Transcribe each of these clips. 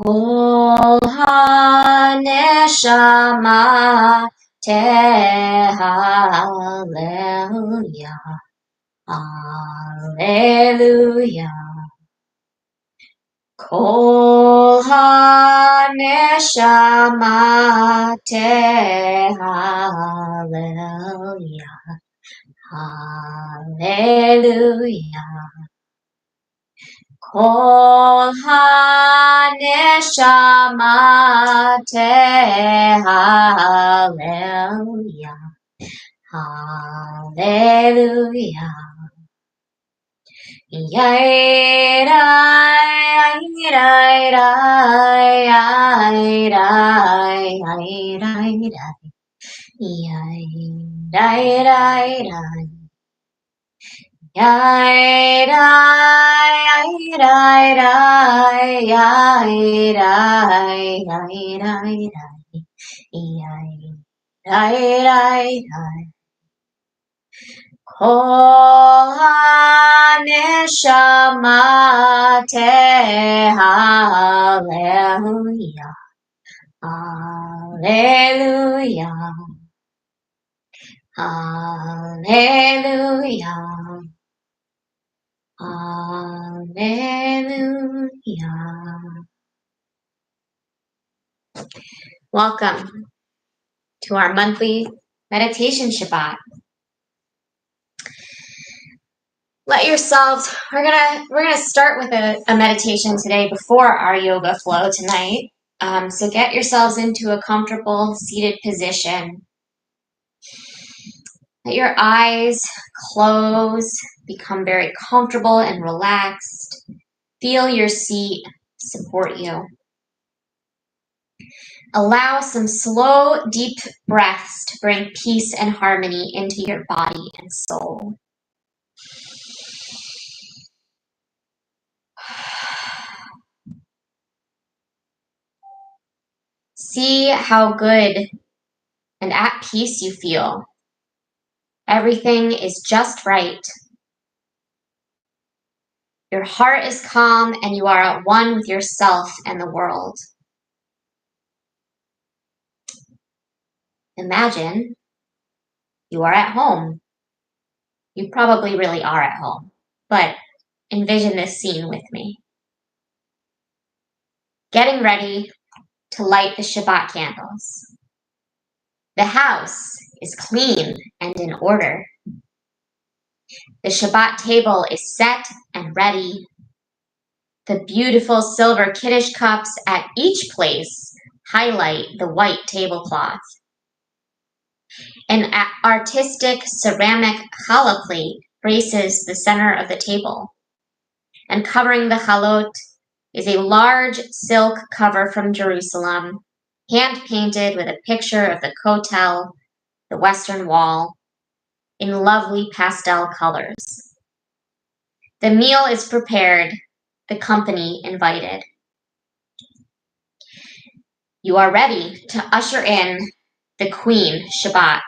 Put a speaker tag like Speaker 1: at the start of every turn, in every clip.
Speaker 1: Kol ha-neshama te-hallelujah, hallelujah. Kol ha-neshama te-hallelujah, hallelujah. Kol ha-neshama te-hallelujah, hallelujah. Yai-rai, yai-rai, yai-rai, yai-rai, yai-rai, Kol ha-neshama te-hallelujah, hallelujah, hallelujah, hallelujah. Welcome to our monthly meditation Shabbat. Let yourselves, we're gonna start with a meditation today before our yoga flow tonight. So get yourselves into a comfortable seated position. Let your eyes close, become very comfortable and relaxed. Feel your seat support you. Allow some slow, deep breaths to bring peace and harmony into your body and soul. See how good and at peace you feel. Everything is just right. Your heart is calm and you are at one with yourself and the world. Imagine you are at home. You probably really are at home, but envision this scene with me. Getting ready to light the Shabbat candles. The house is clean and in order. The Shabbat table is set and ready. The beautiful silver Kiddush cups at each place highlight the white tablecloth. An artistic ceramic challah plate graces the center of the table, and covering the chalot is a large silk cover from Jerusalem, hand-painted with a picture of the Kotel, the Western Wall, in lovely pastel colors. The meal is prepared, the company invited. You are ready to usher in the Queen Shabbat.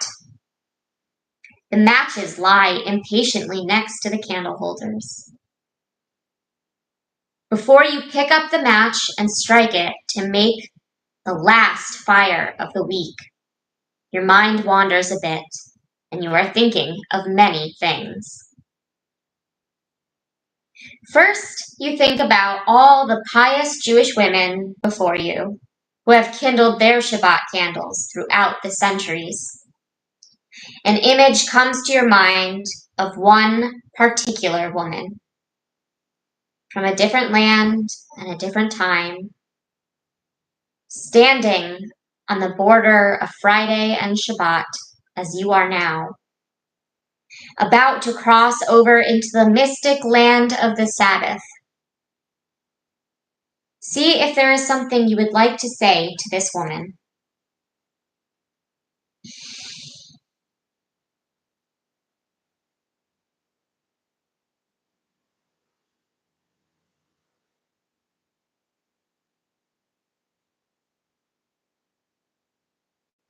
Speaker 1: The matches lie impatiently next to the candle holders. Before you pick up the match and strike it to make the last fire of the week, your mind wanders a bit and you are thinking of many things. First, you think about all the pious Jewish women before you who have kindled their Shabbat candles throughout the centuries. An image comes to your mind of one particular woman from a different land and a different time, standing on the border of Friday and Shabbat as you are now, about to cross over into the mystic land of the Sabbath. See if there is something you would like to say to this woman.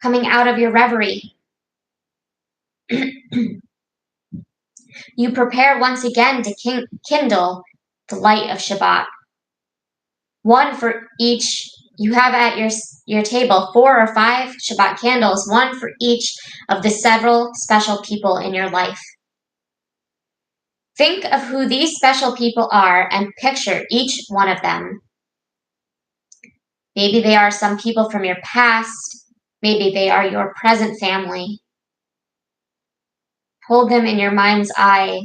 Speaker 1: Coming out of your reverie, you prepare once again to kindle the light of Shabbat. one for each. You have at your table 4 or 5 Shabbat candles, one for each of the several special people in your life. Think of who these special people are and picture each one of them. Maybe they are some people from your past. Maybe they are your present family. Hold them in your mind's eye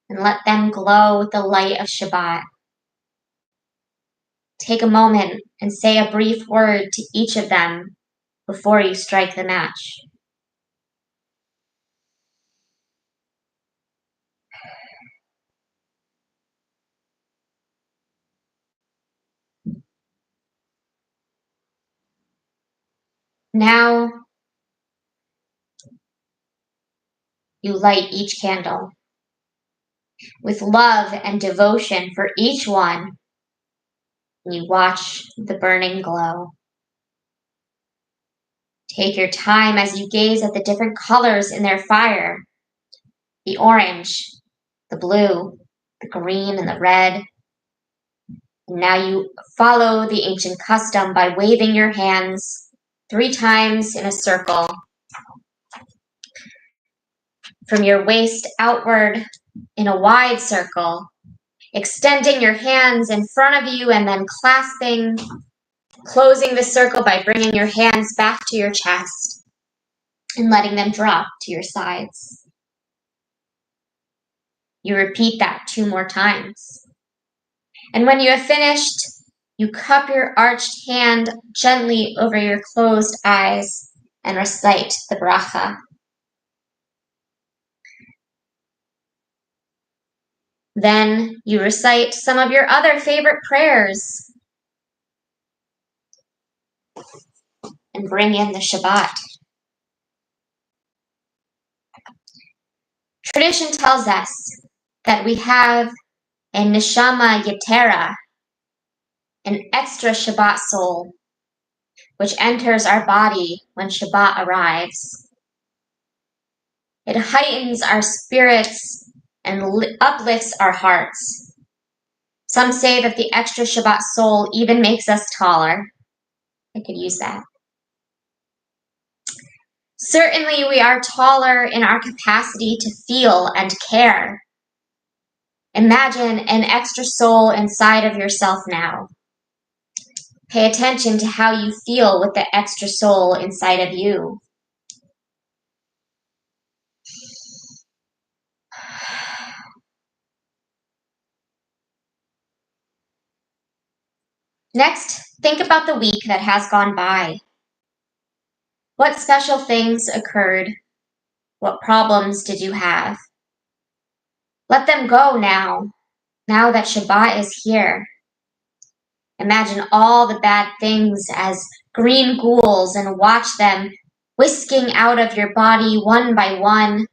Speaker 1: and let them glow with the light of Shabbat. Take a moment and say a brief word to each of them before you strike the match. Now, you light each candle. With love and devotion for each one, you watch the burning glow. Take your time as you gaze at the different colors in their fire. The orange, the blue, the green, and the red. And now you follow the ancient custom by waving your hands 3 times in a circle. From your waist outward in a wide circle, extending your hands in front of you and then clasping, closing the circle by bringing your hands back to your chest and letting them drop to your sides. You repeat that 2 more times. And when you have finished, you cup your arched hand gently over your closed eyes and recite the bracha. Then you recite some of your other favorite prayers and bring in the Shabbat. Tradition tells us that we have a neshama yetera, an extra Shabbat soul, which enters our body when Shabbat arrives. It heightens our spirits and uplifts our hearts. Some say that the extra Shabbat soul even makes us taller. I could use that. Certainly, we are taller in our capacity to feel and care. Imagine an extra soul inside of yourself now. Pay attention to how you feel with the extra soul inside of you. Next, think about the week that has gone by. What special things occurred? What problems did you have? Let them go now that Shabbat is here. Imagine all the bad things as green ghouls and watch them whisking out of your body one by one.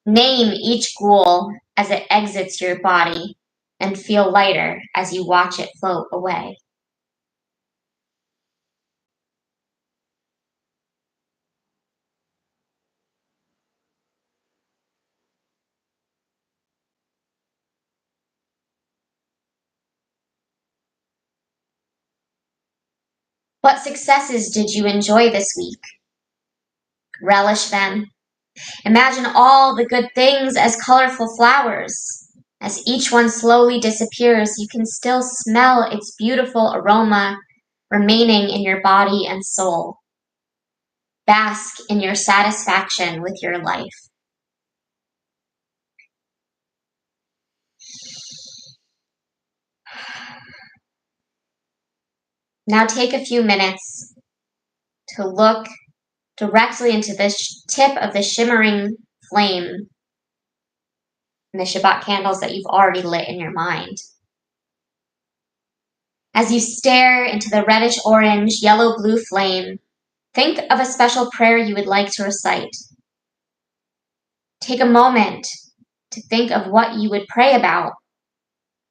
Speaker 1: Name each ghoul as it exits your body and feel lighter as you watch it float away. What successes did you enjoy this week? Relish them. Imagine all the good things as colorful flowers. As each one slowly disappears, you can still smell its beautiful aroma remaining in your body and soul. Bask in your satisfaction with your life. Now take a few minutes to look directly into the tip of the shimmering flame in the Shabbat candles that you've already lit in your mind. As you stare into the reddish-orange, yellow-blue flame, think of a special prayer you would like to recite. Take a moment to think of what you would pray about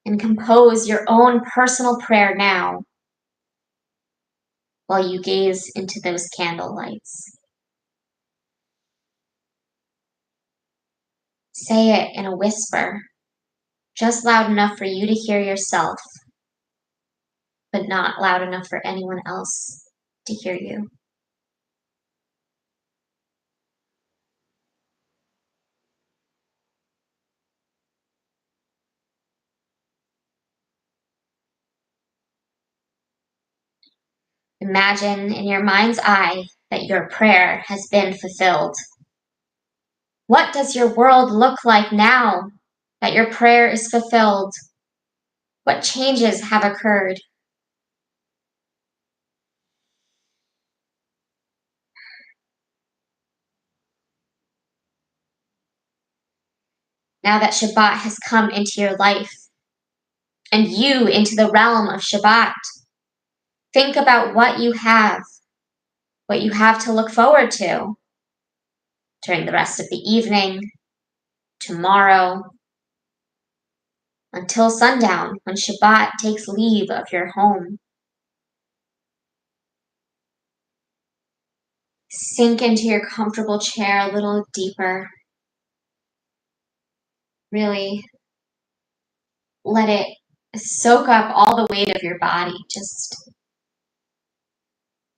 Speaker 1: and compose your own personal prayer now while you gaze into those candle lights. Say it in a whisper, just loud enough for you to hear yourself. but not loud enough for anyone else to hear you. Imagine in your mind's eye that your prayer has been fulfilled. What does your world look like now that your prayer is fulfilled? What changes have occurred? Now that Shabbat has come into your life and you into the realm of Shabbat, think about what you have to look forward to during the rest of the evening, tomorrow, until sundown when Shabbat takes leave of your home. Sink into your comfortable chair a little deeper. Really let it soak up all the weight of your body. Just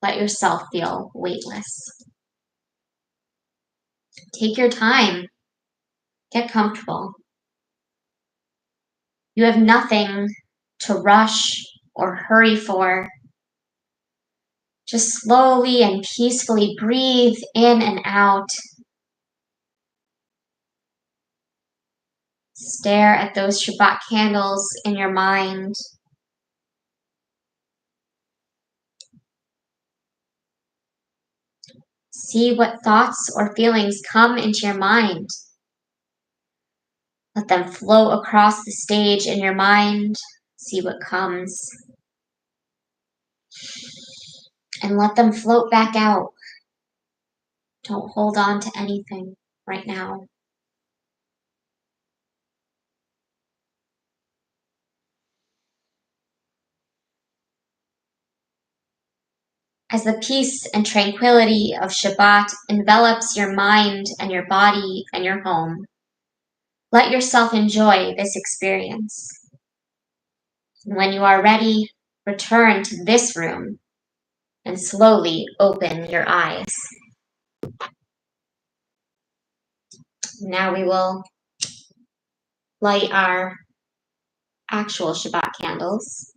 Speaker 1: let yourself feel weightless. Take your time. Get comfortable. You have nothing to rush or hurry for. Just slowly and peacefully breathe in and out. Stare at those Shabbat candles in your mind. See what thoughts or feelings come into your mind. Let them flow across the stage in your mind. See what comes. And let them float back out. Don't hold on to anything right now. As the peace and tranquility of Shabbat envelops your mind and your body and your home, let yourself enjoy this experience. And when you are ready, return to this room and slowly open your eyes. Now we will light our actual Shabbat candles.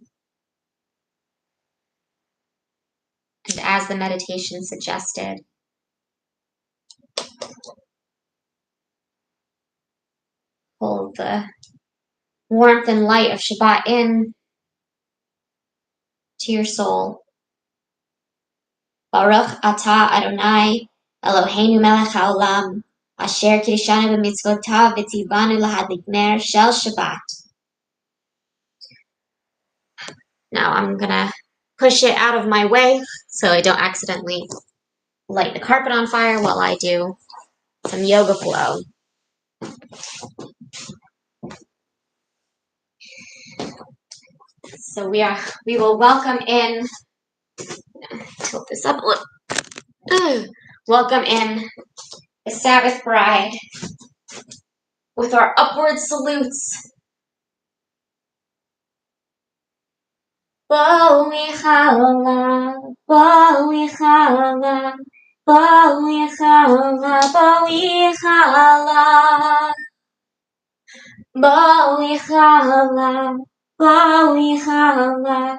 Speaker 1: And as the meditation suggested, hold the warmth and light of Shabbat in to your soul. Baruch atah Adonai Eloheinu melech haolam asher kirishanu b'mitzvotav v'tzivanu lahadlik ner shel Shabbat. Now I'm gonna push it out of my way so I don't accidentally light the carpet on fire while I do some yoga flow. So we will welcome in, tilt this up a little. Welcome in the Sabbath bride with our upward salutes. Boli chala, boli chala, boli chala, boli chala, boli chala, boli chala,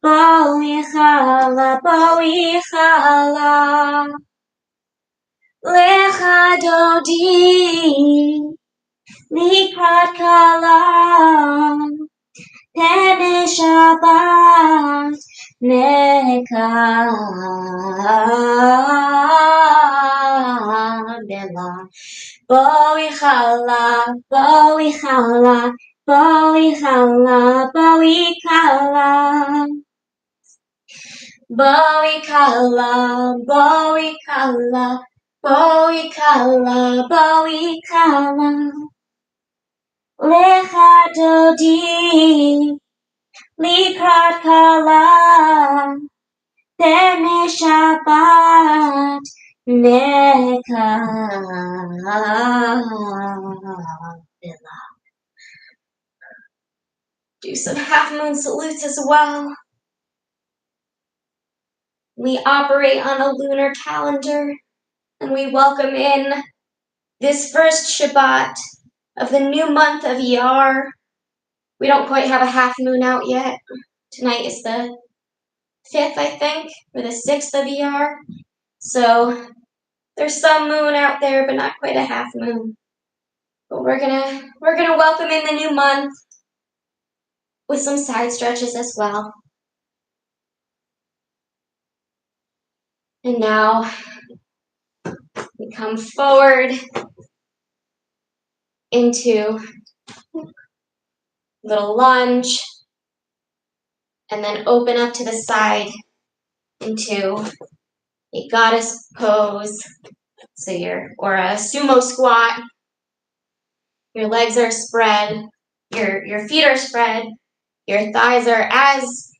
Speaker 1: boli chala, boli chala. Lecha dodi, likrat kala, Tene Shabbat Nekabela. Boi chala, boi chala, boi chala, boi chala. Boi chala, boi chala, boi chala, boi chala. Lecha dodi, likrat kala, tene Shabbat nekabela. Do some half moon salutes as well. We operate on a lunar calendar, and we welcome in this first Shabbat of the new month of Iyar. We don't quite have a half moon out yet. Tonight is the 5th, I think, or the 6th of Iyar. So there's some moon out there, but not quite a half moon. But we're gonna welcome in the new month with some side stretches as well. And now we come forward into little lunge, and then open up to the side into a goddess pose. So or a sumo squat. Your legs are spread, your feet are spread, your thighs are as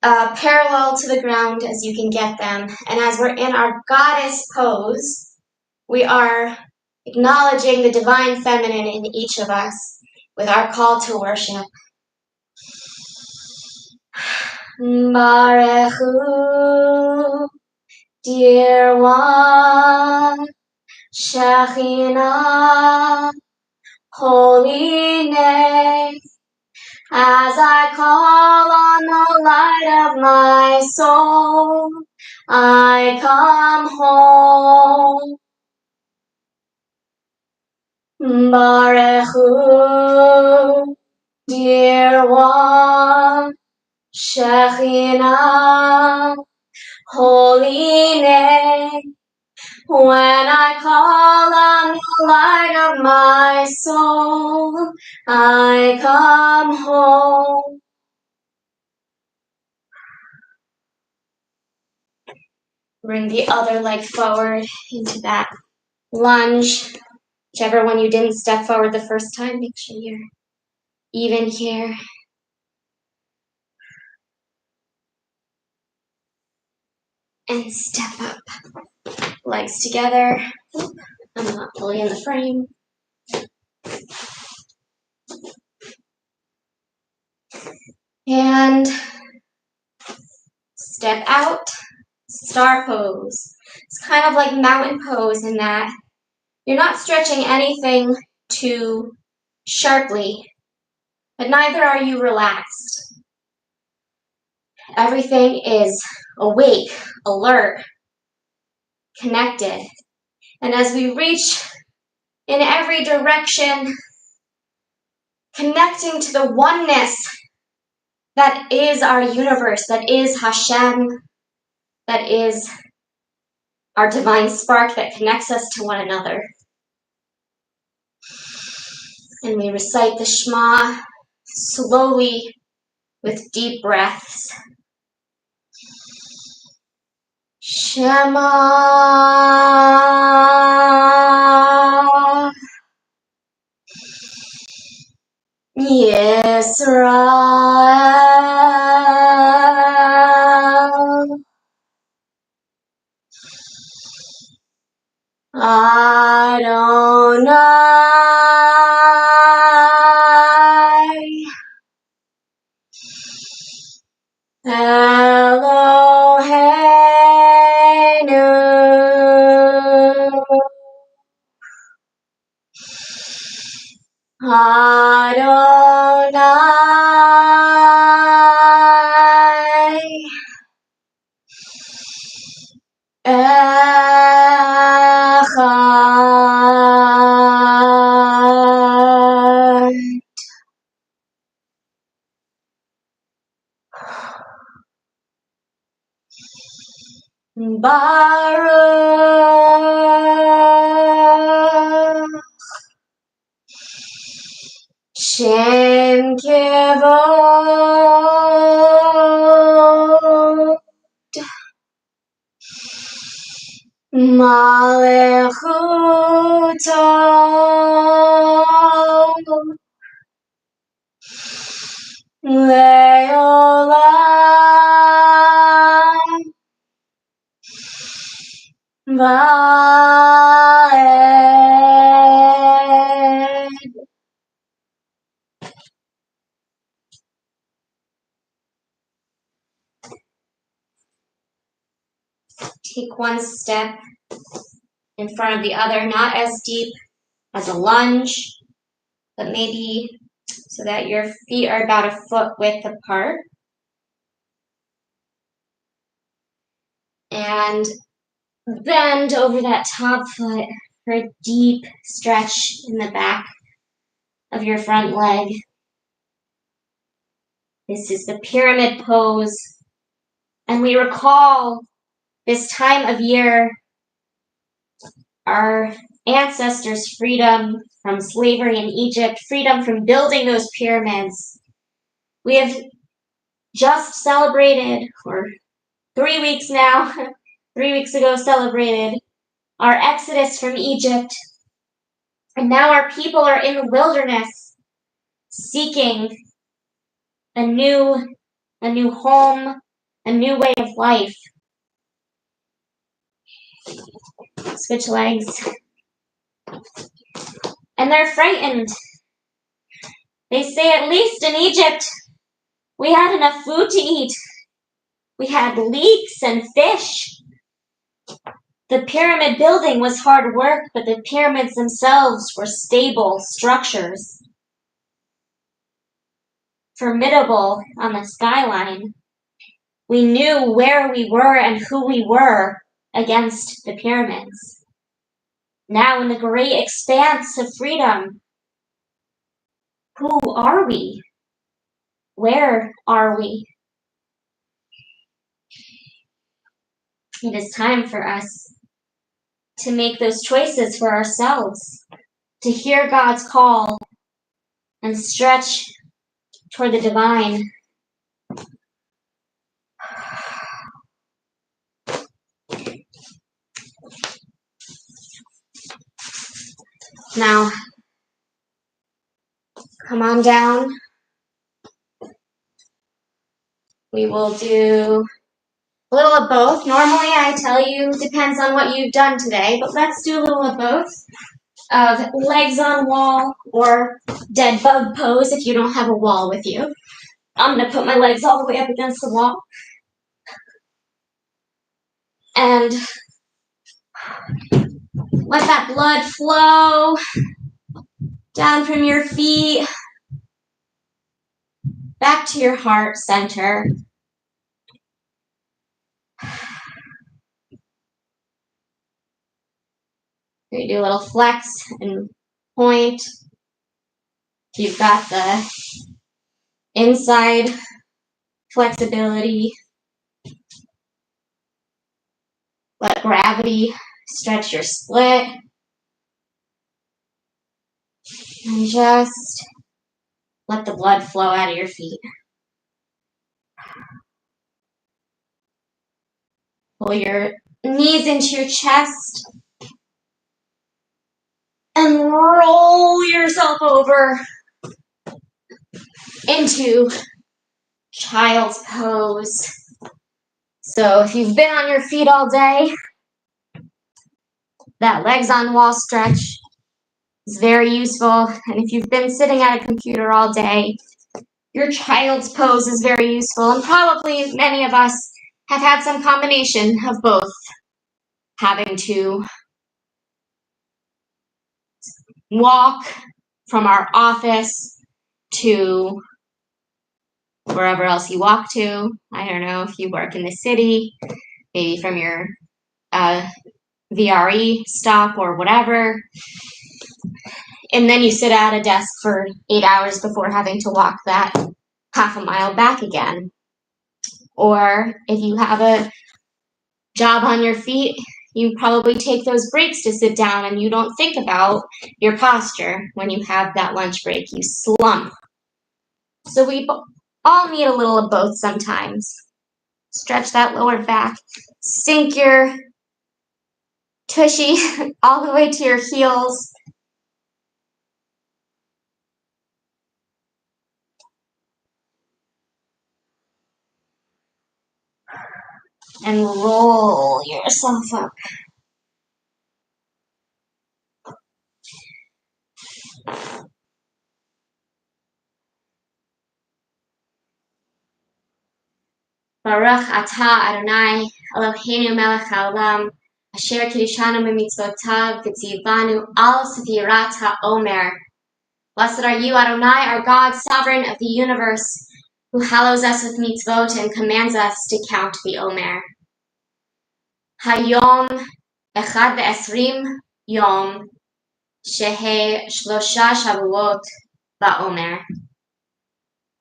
Speaker 1: parallel to the ground as you can get them. And as we're in our goddess pose, we are acknowledging the divine feminine in each of us with our call to worship. Barechu, dear one, Shekhinah, holy name, as I call on the light of my soul, I come home. Barechu, dear one, Shekhinah, holy name, when I call on the light of my soul, I come home. Bring the other leg forward into that lunge. Whichever one you didn't step forward the first time, make sure you're even here. And step up. Legs together. I'm not fully in the frame. And step out. Star pose. It's kind of like mountain pose in that you're not stretching anything too sharply, but neither are you relaxed. Everything is awake, alert, connected. And as we reach in every direction, connecting to the oneness that is our universe, that is Hashem, that is our divine spark that connects us to one another. And we recite the Shema slowly with deep breaths. Shema Yisrael Adonai Eloheinu Adonai Echad. Baruch Shem Kevod Malechuto Leolam Vaed. Take one step in front of the other, not as deep as a lunge, but maybe so that your feet are about a foot width apart. And bend over that top foot for a deep stretch in the back of your front leg. This is the pyramid pose. And we recall this time of year, our ancestors' freedom from slavery in Egypt, freedom from building those pyramids. We have just celebrated, or 3 weeks now, 3 weeks ago celebrated, our exodus from Egypt. And now our people are in the wilderness seeking a new home, a new way of life. Switch legs. And they're frightened. They say, at least in Egypt, we had enough food to eat. We had leeks and fish. The pyramid building was hard work, but the pyramids themselves were stable structures. Formidable on the skyline. We knew where we were and who we were against the pyramids. Now in the great expanse of freedom, who are we? Where are we? It is time for us to make those choices for ourselves, to hear God's call and stretch toward the divine. Now, come on down. We will do a little of both. Normally I tell you, depends on what you've done today, but let's do a little of both. Of legs on wall or dead bug pose if you don't have a wall with you. I'm going to put my legs all the way up against the wall. And let that blood flow down from your feet back to your heart center. You do a little flex and point. You've got the inside flexibility. Let gravity stretch your split. And just let the blood flow out of your feet. Pull your knees into your chest. And roll yourself over into child's pose. So if you've been on your feet all day, that legs on wall stretch is very useful. And if you've been sitting at a computer all day, your child's pose is very useful. And probably many of us have had some combination of both. Having to walk from our office to wherever else you walk to. I don't know if you work in the city, maybe from your VRE stop or whatever. And then you sit at a desk for 8 hours before having to walk that half a mile back again. Or if you have a job on your feet, you probably take those breaks to sit down and you don't think about your posture when you have that lunch break. You slump. So we all need a little of both sometimes. Stretch that lower back. Sink your tushy all the way to your heels. And roll yourself up. Baruch atah Adonai Eloheinu melech haolam, asher kiddushanu b'mitzvotav v'tzivanu al sefirat ha'omer. Blessed are you, Adonai, our God, sovereign of the universe, who hallows us with mitzvot and commands us to count the Omer. Hayom echad ve'esrim yom shehe shlosha shavuot ba'omer.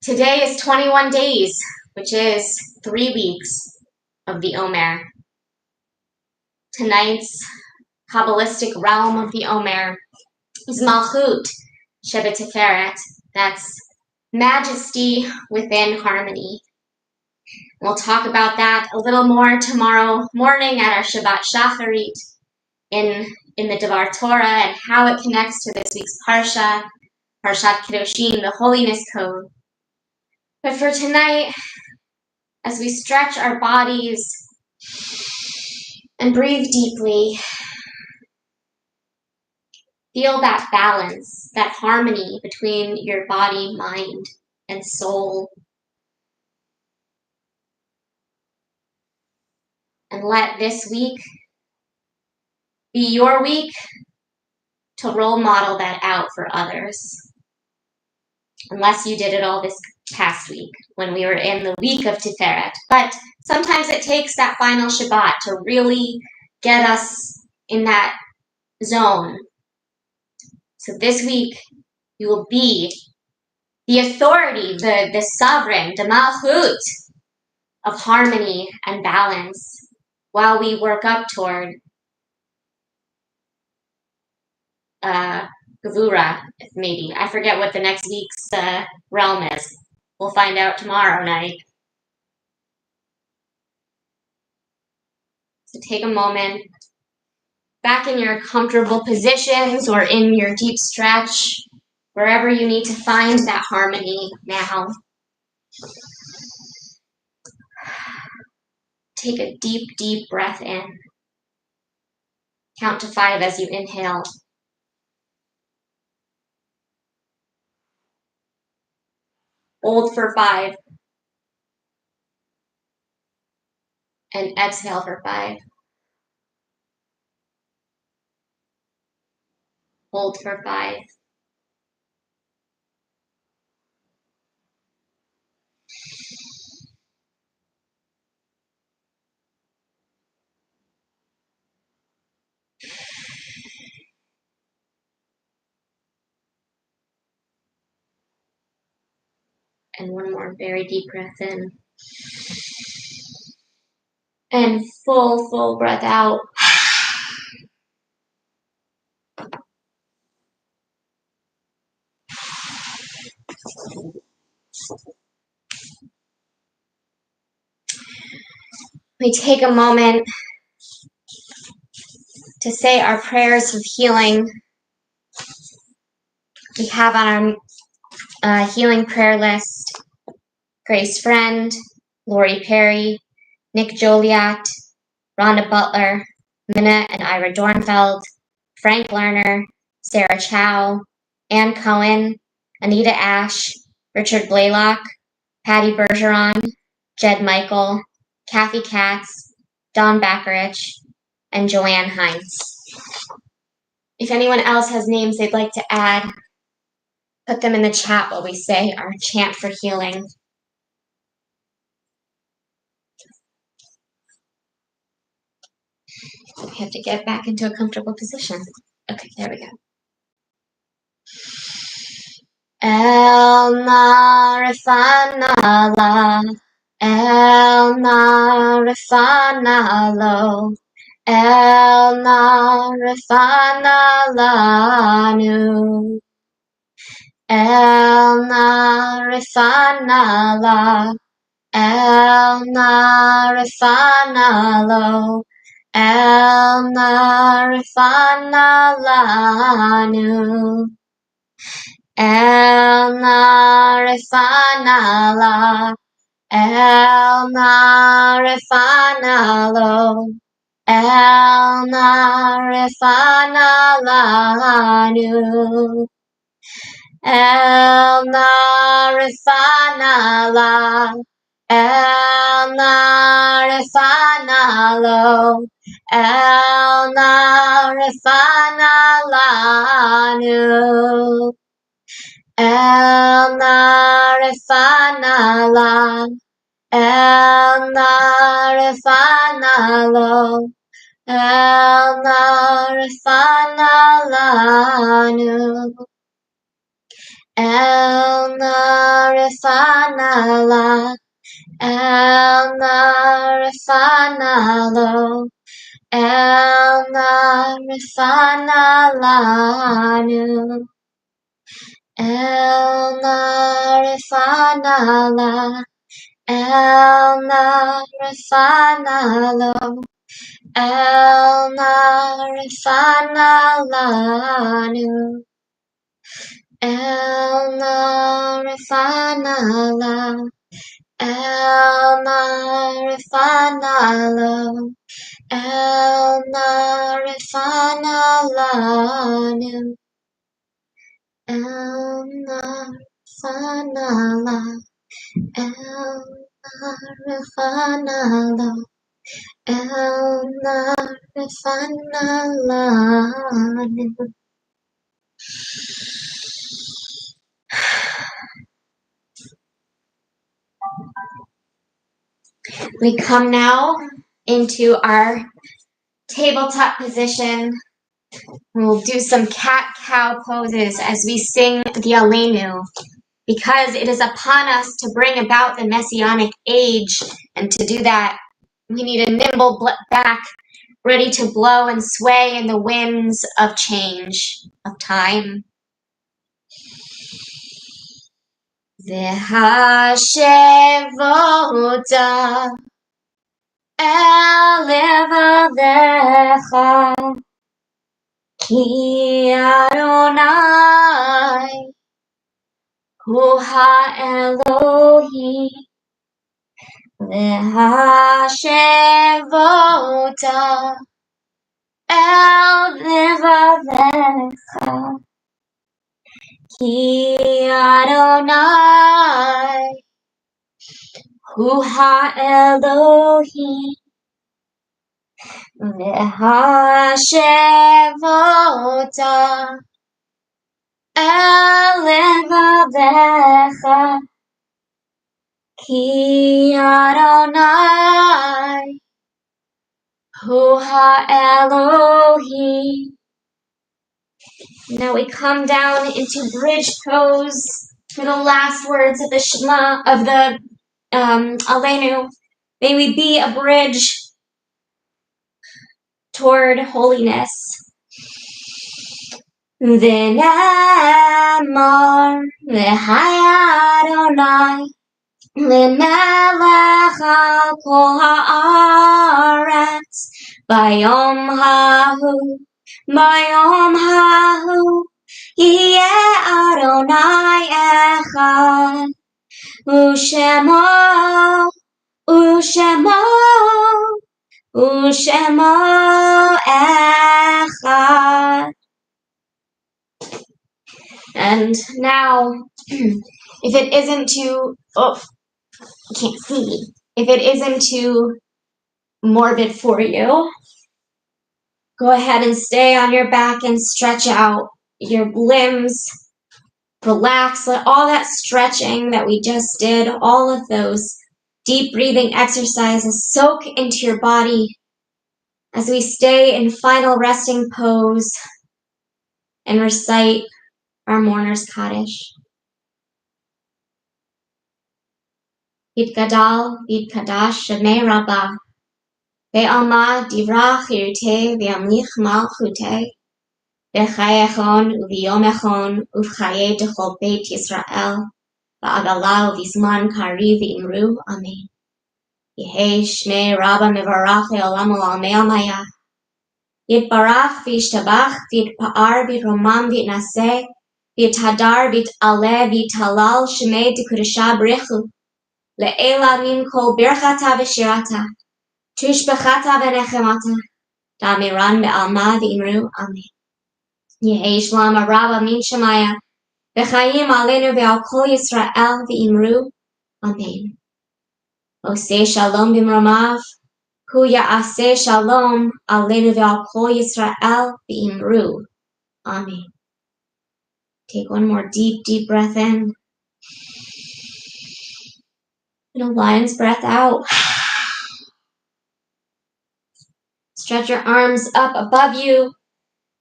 Speaker 1: Today is 21 days, which is 3 weeks of the Omer. Tonight's Kabbalistic realm of the Omer is Malchut Shebeteferet. That's majesty within harmony. We'll talk about that a little more tomorrow morning at our Shabbat Shacharit in the Devar Torah and how it connects to this week's Parsha, Parshat Kedoshim, the Holiness Code. But for tonight, as we stretch our bodies and breathe deeply, feel that balance, that harmony between your body, mind, and soul. And let this week be your week to role model that out for others. Unless you did it all this past week when we were in the week of Tiferet. But sometimes it takes that final Shabbat to really get us in that zone. So this week, you will be the authority, the sovereign, the malchut of harmony and balance while we work up toward Gevura, maybe. I forget what the next week's realm is. We'll find out tomorrow night. So take a moment, back in your comfortable positions or in your deep stretch, wherever you need to find that harmony now. Take a deep, deep breath in. Count to 5 as you inhale. Hold for 5. And exhale for 5. Hold for 5. And one more very deep breath in. And full breath out. We take a moment to say our prayers of healing. We have on our healing prayer list Grace Friend, Lori Perry, Nick Joliat, Rhonda Butler, Minna and Ira Dornfeld, Frank Lerner, Sarah Chow, Ann Cohen, Anita Ash, Richard Blaylock, Patty Bergeron, Jed Michael, Kathy Katz, Don Backerich, and Joanne Hines. If anyone else has names they'd like to add, put them in the chat while we say our chant for healing. We have to get back into a comfortable position. Okay, there we go. El Narefanala, El Narefanalo, El Narefanalanu, El Narefanala, El Narefanalo, El Narefanalanu. El Narefanala, El Narefanalo, El Narefanalanu, El Narefanala, El Narifana Lo, El Narifana Lanu, El Narifana La, El Narifana Lo, El Narifana Lanu, El Narifana La, El Narifana Lo, El Narifana Lanu, El Narifana La, El Narifana Lo, El Narifana Lanu, El Narifana La, El Narifana Lo, El Narifana Lanu, El Narifana La, El Narifana Lo, El Narifana Lanu. We come now into our tabletop position. We'll do some cat-cow poses as we sing the Aleinu, because it is upon us to bring about the Messianic age, and to do that, we need a nimble back, ready to blow and sway in the winds of change, of time. V'hashevota el levavecha ki Adonai hu ha'Elohim. V'hashevota el levavecha ki Adonai hu ha'Elohim. V'hashevota el levavecha ki Adonai hu ha'Elohim. Now we come down into bridge pose for the last words of the Shema, of the Aleinu. May we be a bridge toward holiness. V'nemar v'hayadonai l'melech al kol ha'aretz bayom hahu yeh Adonai echad u'shemo echad. And now, if it isn't too, I can't see. If it isn't too morbid for you, go ahead and stay on your back and stretch out your limbs. Relax, let all that stretching that we just did, all of those deep breathing exercises soak into your body as we stay in final resting pose and recite our mourner's Kaddish. Yitgadal, Yitkadash, Shemei Rabbah, Ve'alma divrach yirteh, ve'amlich malchuteh, Ve'chayechon, u'v'yomechon, u'v'chaye dechol Beit Yisrael, Va'agala u'v'zman kari v'imru, Amen. Yehei Shmei Rabbah mevarach le'olam u'almei almayah. Yitbarach v'yishtabach v'yitpa'ar v'yitromam v'yitnaseh v'yithadar v'yit'aleh v'yitalal Shmei Dekudesha B'richu le'ela min kol birchata v'shirata tushbechata v'nechemata da'amiran be'alma v'imru Amen. Yehei Shalom Rabbah min Shemaya v'chayim aleinu ve'al kol Yisrael v'imru Amen. Oseh shalom bimromav. Hu ya'aseh shalom aleinu ve'al kol Yisrael v'imru. Amen. Take one more deep breath in. And a lion's breath out. Stretch your arms up above you.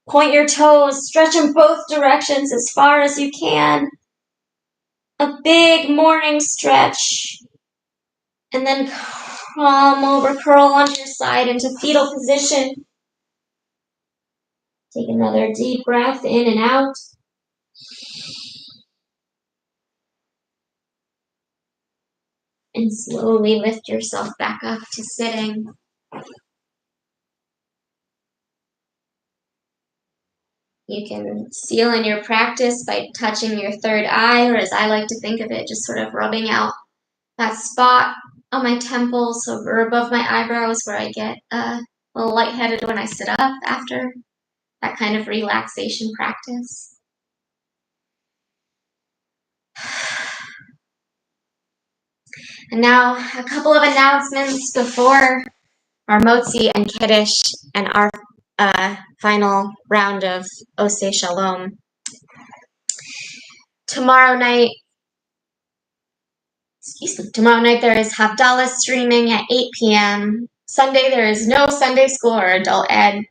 Speaker 1: Point your toes. Stretch in both directions as far as you can. A big morning stretch. And then come over, curl onto your side into fetal position. Take another deep breath in and out. And slowly lift yourself back up to sitting. You can seal in your practice by touching your third eye, or as I like to think of it, just sort of rubbing out that spot on my temples or above my eyebrows where I get a little lightheaded when I sit up after that kind of relaxation practice. And now a couple of announcements before our Motzi and Kiddush and our final round of Oseh Shalom. Tomorrow night there is Havdalah streaming at 8 p.m. Sunday there is no Sunday school or adult ed.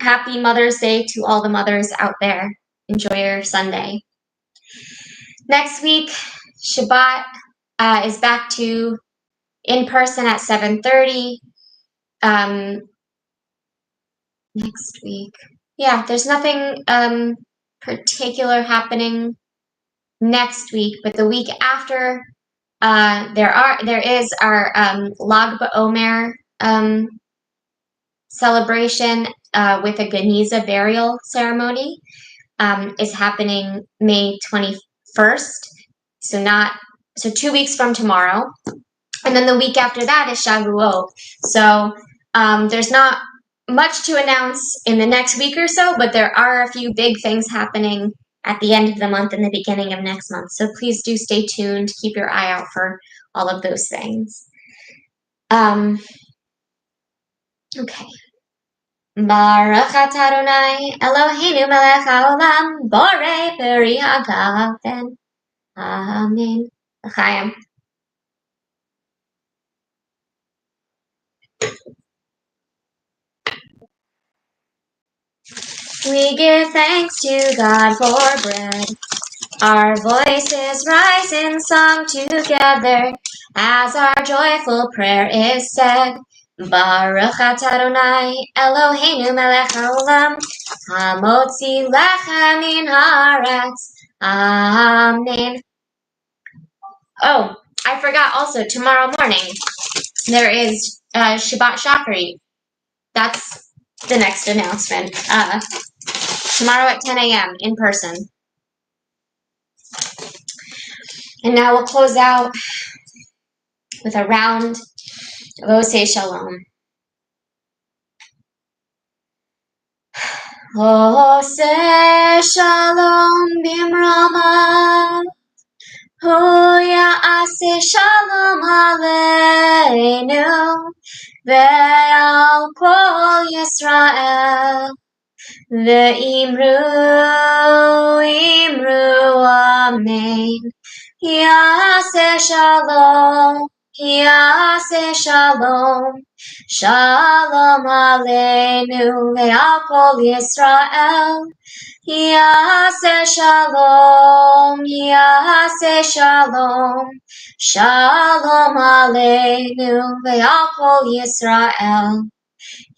Speaker 1: Happy Mother's Day to all the mothers out there. Enjoy your Sunday. Next week, Shabbat is back to in person at 7:30. Next week. Yeah, there's nothing particular happening next week, but the week after, there is our Lag BaOmer celebration with a Geniza burial ceremony is happening May 21st. So 2 weeks from tomorrow. And then the week after that is Shavuot. So there's not much to announce in the next week or so, but there are a few big things happening at the end of the month and the beginning of next month. So please do stay tuned. Keep your eye out for all of those things. Okay. Baruch atah Adonai Eloheinu melech haolam borei peri hagafen. Amen. L'chaim. We give thanks to God for bread. Our voices rise in song together as our joyful prayer is said. Baruch atah Adonai Eloheinu melech haolam hamotzi lechem min haaretz. Amen. Oh, I forgot also, tomorrow morning there is Shabbat Shachrit. That's the next announcement. Tomorrow at 10 a.m. in person. And now we'll close out with a round of Oseh Shalom. Oseh Shalom bimrama, Hu ya'aseh shalom aleinu ve'al kol Yisrael ve'imru amen. Ya'aseh shalom, Ya'aseh shalom, shalom aleinu ve'al kol Yisrael. Ya'aseh shalom, Ya'aseh shalom, shalom aleinu ve'al kol Yisrael.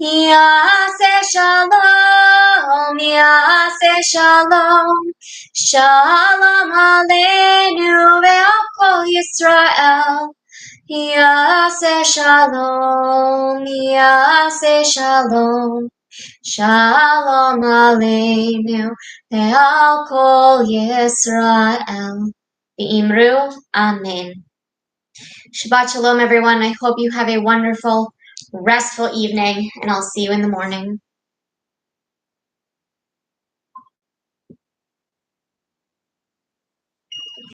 Speaker 1: Ya'aseh shalom, Ya'aseh shalom, shalom aleinu ve'al kol Yisrael. Ya'aseh shalom, Ya'aseh shalom, shalom aleinu ve'al kol Yisrael. V'imru, amen. Shabbat shalom, everyone. I hope you have a wonderful, restful evening, and I'll see you in the morning.